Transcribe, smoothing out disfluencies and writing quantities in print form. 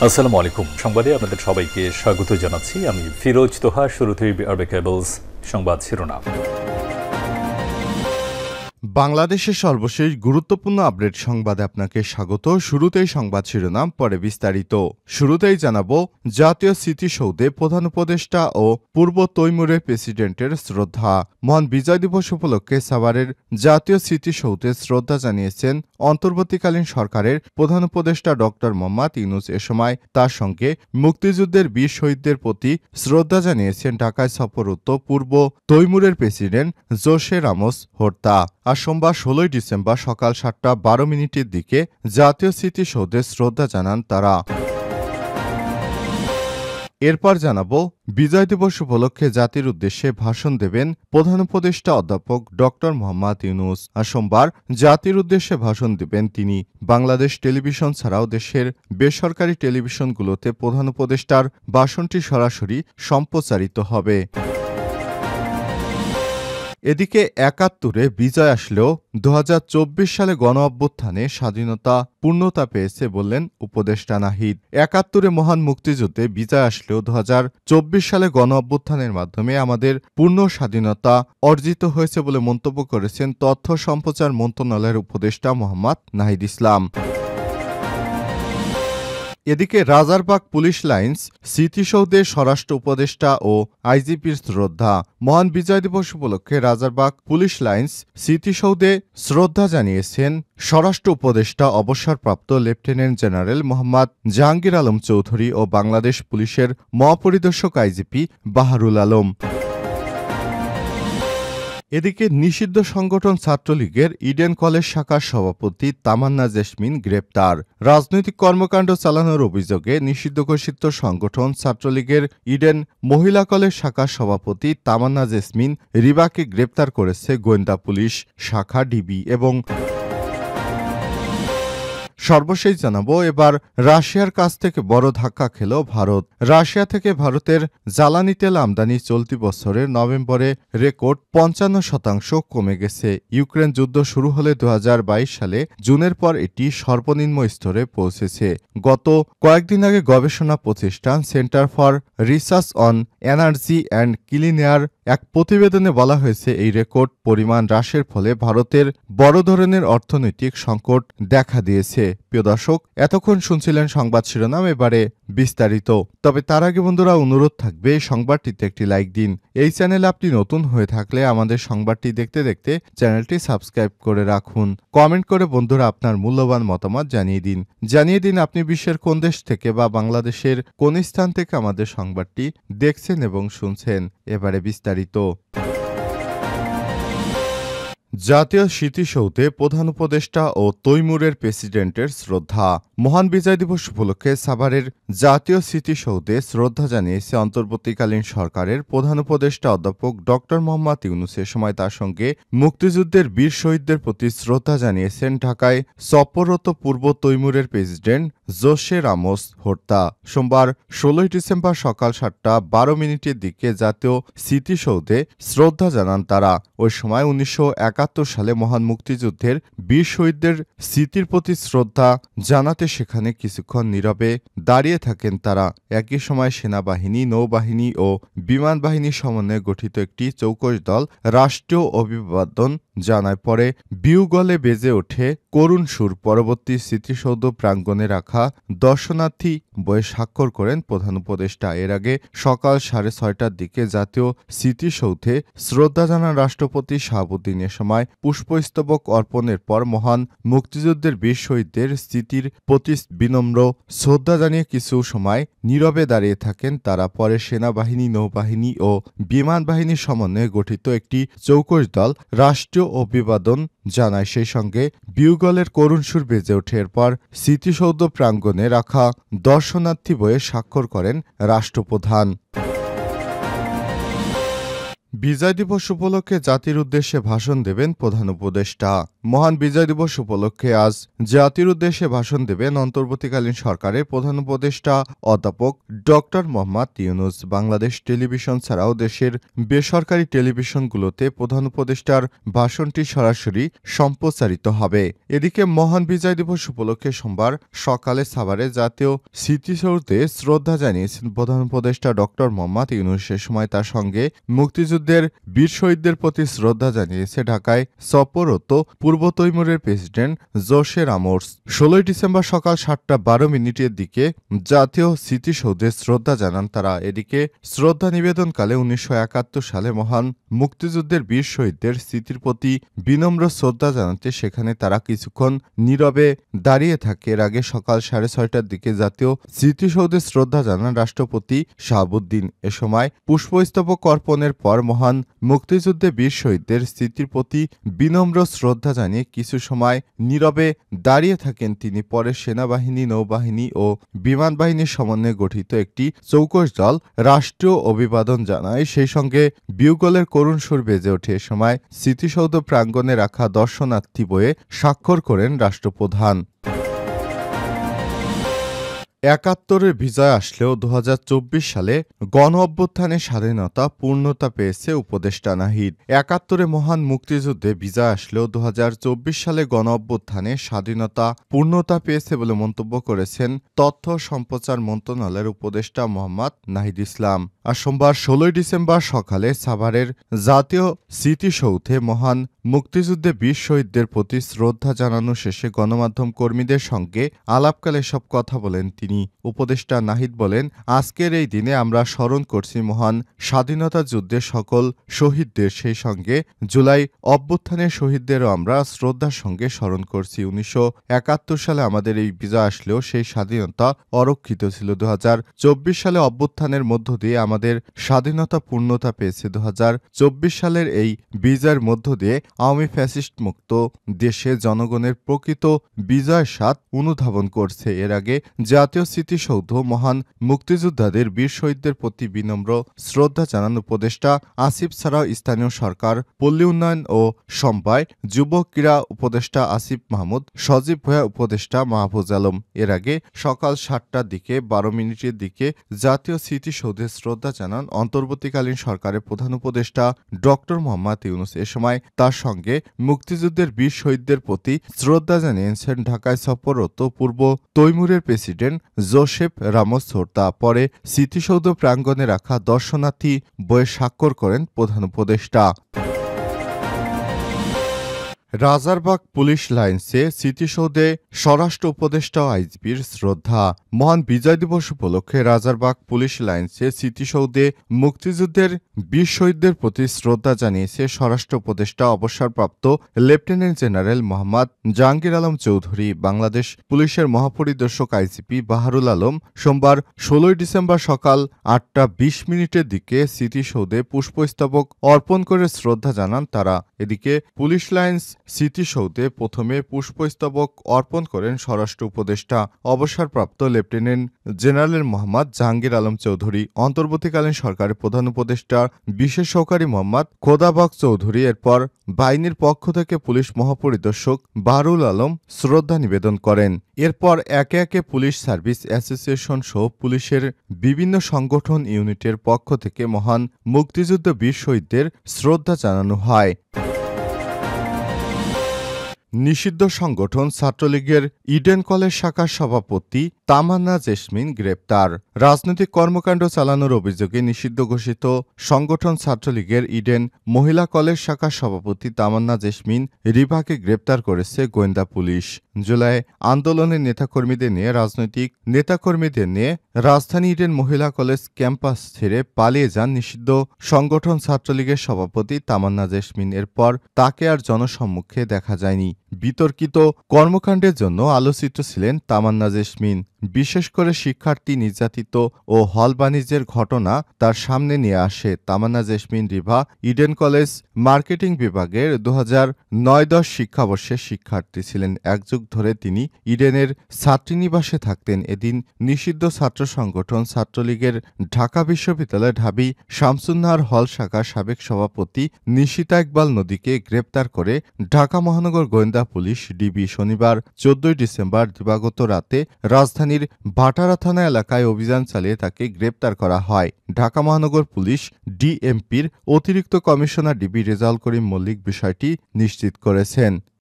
আসসালামু আলাইকুম। সংবাদে আপনাদের সবাইকে স্বাগত জানাচ্ছি। আমি ফিরোজ তোহা। শুরুতেই আরবে কেবলস সংবাদ শিরোনাম। বাংলাদেশের সর্বশেষ গুরুত্বপূর্ণ আপডেট সংবাদে আপনাকে স্বাগত। শুরুতেই সংবাদ শিরোনাম, পরে বিস্তারিত। শুরুতেই জানাবো, জাতীয় স্মৃতিসৌধে প্রধান উপদেষ্টা ও পূর্ব তৈমুরের প্রেসিডেন্টের শ্রদ্ধা। মহান বিজয় দিবস উপলক্ষে সাভারের জাতীয় স্মৃতিসৌধে শ্রদ্ধা জানিয়েছেন অন্তর্বর্তীকালীন সরকারের প্রধান উপদেষ্টা ডক্টর মোহাম্মদ ইউনূস। এ সময় তার সঙ্গে মুক্তিযুদ্ধের বীর শহীদদের প্রতি শ্রদ্ধা জানিয়েছেন ঢাকায় সফররত পূর্ব তৈমুরের প্রেসিডেন্ট জোসে রামোস হোর্তা। আজ সোমবার ১৬ ডিসেম্বর সকাল ৭টা ১২ দিকে জাতীয় স্মৃতিসৌধে শ্রদ্ধা জানান তারা। এরপর জানাবো, বিজয় দিবস উপলক্ষে জাতির উদ্দেশ্যে ভাষণ দেবেন প্রধান উপদেষ্টা অধ্যাপক ডক্টর মোহাম্মদ ইউনূস। আর সোমবার জাতির উদ্দেশ্যে ভাষণ দেবেন তিনি। বাংলাদেশ টেলিভিশন ছাড়াও দেশের বেসরকারি টেলিভিশনগুলোতে প্রধান উপদেষ্টার ভাষণটি সরাসরি সম্প্রচারিত হবে। এদিকে ৭১-এ বিজয় আসলেও ২০২৪ সালে গণ-অভ্যুত্থানে স্বাধীনতা পূর্ণতা পেয়েছে বললেন উপদেষ্টা নাহিদ। ৭১-এ মহান মুক্তিযুদ্ধে বিজয় আসলেও ২০২৪ সালে গণ-অভ্যুত্থানের মাধ্যমে আমাদের পূর্ণ স্বাধীনতা অর্জিত হয়েছে বলে মন্তব্য করেছেন তথ্য সম্প্রচার মন্ত্রণালয়ের উপদেষ্টা মোহাম্মদ নাহিদ ইসলাম। এদিকে রাজারবাগ পুলিশ লাইন্স স্মৃতিসৌধে স্বরাষ্ট্র উপদেষ্টা ও আইজিপির শ্রদ্ধা। মহান বিজয় দিবস উপলক্ষে রাজারবাগ পুলিশ লাইন্স স্মৃতিসৌধে শ্রদ্ধা জানিয়েছেন স্বরাষ্ট্র উপদেষ্টা অবসরপ্রাপ্ত লেফটেন্যান্ট জেনারেল মোহাম্মদ জাহাঙ্গীর আলম চৌধুরী ও বাংলাদেশ পুলিশের মহাপরিদর্শক আইজিপি বাহারুল আলম। এদিকে নিষিদ্ধ সংগঠন ছাত্রলীগের ইডেন কলেজ শাখার সভাপতি তামান্না জেসমিন গ্রেপ্তার। রাজনৈতিক কর্মকাণ্ড চালানোর অভিযোগে নিষিদ্ধ ঘোষিত সংগঠন ছাত্রলীগের ইডেন মহিলা কলেজ শাখার সভাপতি তামান্না জেসমিন রিবাকে গ্রেপ্তার করেছে গোয়েন্দা পুলিশ শাখা ডিবি। এবং সর্বশেষ জানাবো, এবার রাশিয়ার কাছ থেকে বড় ধাক্কা খেল ভারত। রাশিয়া থেকে ভারতের জ্বালানি তেল আমদানি চলতি বছরের নভেম্বরে রেকর্ড ৫৫% কমে গেছে। ইউক্রেন যুদ্ধ শুরু হলে ২০২২ সালে জুনের পর এটি সর্বনিম্ন স্তরে পৌঁছেছে। গত কয়েকদিন আগে গবেষণা প্রতিষ্ঠান centre for research on energy and clean air এক প্রতিবেদনে বলা হয়েছে, এই রেকর্ড পরিমাণ হ্রাসের ফলে ভারতের বড় ধরনের অর্থনৈতিক সংকট দেখা দিয়েছে। প্রিয় দর্শক, এতক্ষণ শুনছিলেন সংবাদ শিরোনাম, এবারে বিস্তারিত। তবে তার আগে বন্ধুরা অনুরোধ থাকবে সংবাদটিতে একটি লাইক দিন। এই চ্যানেলে আপনি নতুন হয়ে থাকলে আমাদের সংবাদটি দেখতে দেখতে চ্যানেলটি সাবস্ক্রাইব করে রাখুন। কমেন্ট করে বন্ধুরা আপনার মূল্যবান মতামত জানিয়ে দিন আপনি বিশ্বের কোন দেশ থেকে বা বাংলাদেশের কোন স্থান থেকে আমাদের সংবাদটি দেখছেন এবং শুনছেন। এবারে বিস্তারিত। জাতীয় স্মৃতিসৌধে প্রধান উপদেষ্টা ও তৈমুরের প্রেসিডেন্টের শ্রদ্ধা। মহান বিজয় দিবস উপলক্ষে সাভারের জাতীয় স্মৃতিসৌধে শ্রদ্ধা জানিয়েছে অন্তর্বর্তীকালীন সরকারের প্রধান উপদেষ্টা অধ্যাপক ডক্টর মোহাম্মদ ইউনূস। এ সময় তার সঙ্গে মুক্তিযুদ্ধের বীর শহীদদের প্রতি শ্রদ্ধা জানিয়েছেন ঢাকায় সফররত পূর্ব তৈমুরের প্রেসিডেন্ট জোসে রামোস হোর্তা। সোমবার ১৬ ডিসেম্বর সকাল ৭টা ১২ দিকে জাতীয় স্মৃতিসৌধে শ্রদ্ধা জানান তারা। ওই সময় ১৯৭১ সালে মহান মুক্তিযুদ্ধের বীর শহীদদের স্মৃতির প্রতি শ্রদ্ধা জানাতে সেখানে কিছুক্ষণ নীরবে দাঁড়িয়ে থাকেন তারা। একই সময় সেনাবাহিনী, নৌবাহিনী ও বিমান বাহিনীর সমন্বয়ে গঠিত একটি চৌকস দল রাষ্ট্রীয় অভিবাদন জানায়। পরে বিউগলে বেজে ওঠে করুণ সুর। পরবর্তী স্মৃতিসৌধ প্রাঙ্গণে রাখা দর্শনার্থী বইয়ে স্বাক্ষর করেন প্রধান উপদেষ্টা। এর আগে সকাল ৬:৩০টার দিকে জাতীয় স্মৃতিসৌধে শ্রদ্ধা জানান রাষ্ট্রপতি শাহাবুদ্দিন। এ সময় পুষ্পস্তবক অর্পণের পর মহান মুক্তিযুদ্ধের বীর শহীদদের স্মৃতির প্রতি বিনম্র শ্রদ্ধা জানিয়ে কিছু সময় নীরবে দাঁড়িয়ে থাকেন তারা। পরে সেনাবাহিনী, নৌবাহিনী ও বিমান বাহিনীর সমন্বয়ে গঠিত একটি চৌকস দল রাষ্ট্রীয় অভিবাদন জানায়। সেই সঙ্গে বিউগলের করুণ সুর বেজে ওঠে। এরপর স্মৃতিসৌধ প্রাঙ্গণে রাখা দর্শনার্থী বইয়ে স্বাক্ষর করেন রাষ্ট্রপ্রধান। বিজয় দিবস উপলক্ষে জাতির উদ্দেশ্যে ভাষণ দেবেন প্রধান উপদেষ্টা। মহান বিজয় দিবস উপলক্ষে আজ জাতির উদ্দেশ্যে ভাষণ দেবেন অন্তর্বর্তীকালীন সরকারের প্রধান উপদেষ্টা অধ্যাপক ডক্টর মোহাম্মদ ইউনূস। বাংলাদেশ টেলিভিশন ছাড়াও দেশের বেসরকারি টেলিভিশনগুলোতে প্রধান উপদেষ্টার ভাষণটি সরাসরি সম্প্রচারিত হবে। এদিকে মহান বিজয় দিবস উপলক্ষে সোমবার সকালে সাভারে জাতীয় স্মৃতিসৌধে শ্রদ্ধা জানিয়েছেন প্রধান উপদেষ্টা ডক্টর মোহাম্মদ ইউনূস। সে সময় তার সঙ্গে মুক্তিযুদ্ধের বীর শহীদদের প্রতি শ্রদ্ধা জানিয়েছে ঢাকায় সফররত পূর্ব তৈমুরের প্রেসিডেন্ট জোসে রামোস। ১৬ ডিসেম্বর সকাল ৭টা ১২ দিকে জাতীয় স্মৃতিসৌধে শ্রদ্ধা জানান তারা। এদিকে শ্রদ্ধা নিবেদনকালে ১৯৭১ সালে মহান মুক্তিযুদ্ধের বীর শহীদদের স্মৃতির প্রতি বিনম্র শ্রদ্ধা জানাতে সেখানে তারা কিছুক্ষণ নীরবে দাঁড়িয়ে থাকে। এর আগে সকাল ৬:৩০টার দিকে জাতীয় স্মৃতিসৌধে শ্রদ্ধা জানান রাষ্ট্রপতি শাহাবুদ্দিন। এ সময় পুষ্পস্তবক অর্পণের পর মহান মুক্তিযুদ্ধে বীর শহীদদের স্মৃতির প্রতি বিনম্র শ্রদ্ধা জানিয়ে কিছু সময় নীরবে দাঁড়িয়ে থাকেন তিনি। পরে সেনাবাহিনী, নৌবাহিনী ও বিমান বাহিনীর সমন্বয়ে গঠিত একটি চৌকস দল রাষ্ট্রীয় অভিবাদন জানায়। সেই সঙ্গে বিউগলের করুণ সুর বেজে ওঠে। এ সময় স্মৃতিসৌধ প্রাঙ্গণে রাখা দর্শনার্থী বইয়ে স্বাক্ষর করেন রাষ্ট্রপ্রধান। ৭১-এর বিজয় আসলেও ২০২৪ সালে গণ অভ্যুত্থানে স্বাধীনতা পূর্ণতা পেয়েছে উপদেষ্টা নাহিদ। ৭১-এ মহান মুক্তিযুদ্ধে বিজয় আসলেও ২০২৪ সালে গণ অভ্যুত্থানে স্বাধীনতা পূর্ণতা পেয়েছে বলে মন্তব্য করেছেন তথ্য সম্প্রচার মন্ত্রণালয়ের উপদেষ্টা মোহাম্মদ নাহিদ ইসলাম। আর সোমবার ১৬ ডিসেম্বর সকালে সাভারের জাতীয় স্মৃতিসৌধে মহান মুক্তিযুদ্ধে বীর শহীদদের প্রতি শ্রদ্ধা জানানো শেষে গণমাধ্যম কর্মীদের সঙ্গে আলাপকালে সব কথা বলেন তিনি। উপদেষ্টা নাহিদ বলেন, আজকের এই দিনে আমরা স্মরণ করছি মহান স্বাধীনতা যুদ্ধের সকল শহীদদের, সেই সঙ্গে জুলাই অভ্যুত্থানের শহীদদেরও আমরা শ্রদ্ধার সঙ্গে স্মরণ করছি। ১৯৭১ সালে আমাদের এই বিজয় আসলেও সেই স্বাধীনতা অরক্ষিত ছিল। ২০২৪ সালে অভ্যুত্থানের মধ্য দিয়ে আমাদের স্বাধীনতা পূর্ণতা পেয়েছে। ২০২৪ সালের এই বিজয়ের মধ্য দিয়ে আওয়ামী ফ্যাসিস্ট মুক্ত দেশে জনগণের প্রকৃত বিজয়ের স্বাদ অনুধাবন করছে। এর আগে জাতীয় স্মৃতিসৌধ মহান মুক্তিযোদ্ধাদের বীর শহীদদের প্রতি বিনম্র শ্রদ্ধা জানান উপদেষ্টা আসিফ ছাড়াও স্থানীয় সরকার, পল্লী উন্নয়ন ও সমবায়, যুব ক্রীড়া উপদেষ্টা আসিফ মাহমুদ, সজীব ভূঁইয়া উপদেষ্টা মাহফুজ আলম। এর আগে সকাল ৭টা ১২ দিকে জাতীয় স্মৃতিসৌধে শ্রদ্ধা জানান অন্তর্বর্তীকালীন সরকারের প্রধান উপদেষ্টা ডক্টর মোহাম্মদ ইউনূস। এ সময় তার সঙ্গে মুক্তিযুদ্ধের বীর শহীদদের প্রতি শ্রদ্ধা জানিয়েছেন ঢাকায় সফররত পূর্ব তৈমুরের প্রেসিডেন্ট জোসেফ রামোস হোর্তা। পরে স্মৃতিসৌধ প্রাঙ্গণে রাখা দর্শনার্থী বইয়ে স্বাক্ষর করেন প্রধান উপদেষ্টা। রাজারবাগ পুলিশ লাইন্সে স্মৃতিসৌধে স্বরাষ্ট্র উপদেষ্টা ও আইজিপির শ্রদ্ধা। মহান বিজয় দিবস উপলক্ষে রাজারবাগ পুলিশ লাইন্সে স্মৃতিসৌধে মুক্তিযুদ্ধের বীর শহীদদের প্রতি শ্রদ্ধা জানিয়েছে স্বরাষ্ট্র উপদেষ্টা অবসরপ্রাপ্ত লেফটেন্যান্ট জেনারেল মোহাম্মদ জাহাঙ্গীর আলম চৌধুরী। বাংলাদেশ পুলিশের মহাপরিদর্শক আইজিপি বাহারুল আলম সোমবার ১৬ ডিসেম্বর সকাল ৮টা ২০ দিকে স্মৃতিসৌধে পুষ্পস্তবক অর্পণ করে শ্রদ্ধা জানান তারা। এদিকে পুলিশ লাইন্স স্মৃতিসৌধে প্রথমে পুষ্পস্তবক অর্পণ করেন স্বরাষ্ট্র উপদেষ্টা অবসরপ্রাপ্ত লেফটেন্যান্ট জেনারেল মোহাম্মদ জাহাঙ্গীর আলম চৌধুরী। অন্তর্বর্তীকালীন সরকারের প্রধান উপদেষ্টা বিশেষ সহকারী মোহাম্মদ খোদাবক চৌধুরী। এরপর বাহিনীর পক্ষ থেকে পুলিশ মহাপরিদর্শক বাহারুল আলম শ্রদ্ধা নিবেদন করেন। এরপর একে একে পুলিশ সার্ভিস অ্যাসোসিয়েশন সহ পুলিশের বিভিন্ন সংগঠন ইউনিটের পক্ষ থেকে মহান মুক্তিযুদ্ধ বীর শহীদদের শ্রদ্ধা জানানো হয়। নিষিদ্ধ সংগঠন ছাত্রলীগের ইডেন কলেজ শাখার সভাপতি তামান্না জেসমিন গ্রেপ্তার। রাজনৈতিক কর্মকাণ্ড চালানোর অভিযোগে নিষিদ্ধ ঘোষিত সংগঠন ছাত্রলীগের ইডেন মহিলা কলেজ শাখার সভাপতি তামান্না জেসমিন রিভাকে গ্রেপ্তার করেছে গোয়েন্দা পুলিশ। জুলাই আন্দোলনের রাজনৈতিক নেতাকর্মীদের নিয়ে রাজধানী ইডেন মহিলা কলেজ ক্যাম্পাস ছেড়ে পালিয়ে যান নিষিদ্ধ সংগঠন ছাত্রলীগের সভাপতি তামান্না জেসমিন। এরপর তাকে আর জনসম্মুখে দেখা যায়নি। বিতর্কিত কর্মকাণ্ডের জন্য আলোচিত ছিলেন তামান্না জেসমিন। বিশেষ করে শিক্ষার্থী নির্যাতিত ও হল বাণিজ্যের ঘটনা তার সামনে নিয়ে আসে। তামান্না jasmine Riva Eden college marketing বিভাগের 2009-10 শিক্ষাবর্ষের শিক্ষার্থী ছিলেন। এক যুগ ধরে তিনি ইডেনের ছাত্রীনিবাসে থাকতেন। এদিন নিষিদ্ধ ছাত্র সংগঠন ছাত্রলীগের ঢাকা বিশ্ববিদ্যালয় ঢাবি শামসুন্নাহার হল শাখার সাবেক সভাপতি নিশিতা ইকবাল নদীকে গ্রেপ্তার করে ঢাকা মহানগর গোয়েন্দা পুলিশ ডিবি শনিবার 14 ডিসেম্বর দিবাগত রাতে রাজধানীর ভাটারা থানা এলাকায় অভিযান চালিয়ে তাকে গ্রেপ্তার করা হয়। ঢাকা মহানগর পুলিশ ডিএমপির অতিরিক্ত কমিশনার ডিবি রেজাউল করিম মল্লিক বিষয়টি নিশ্চিত করেছেন।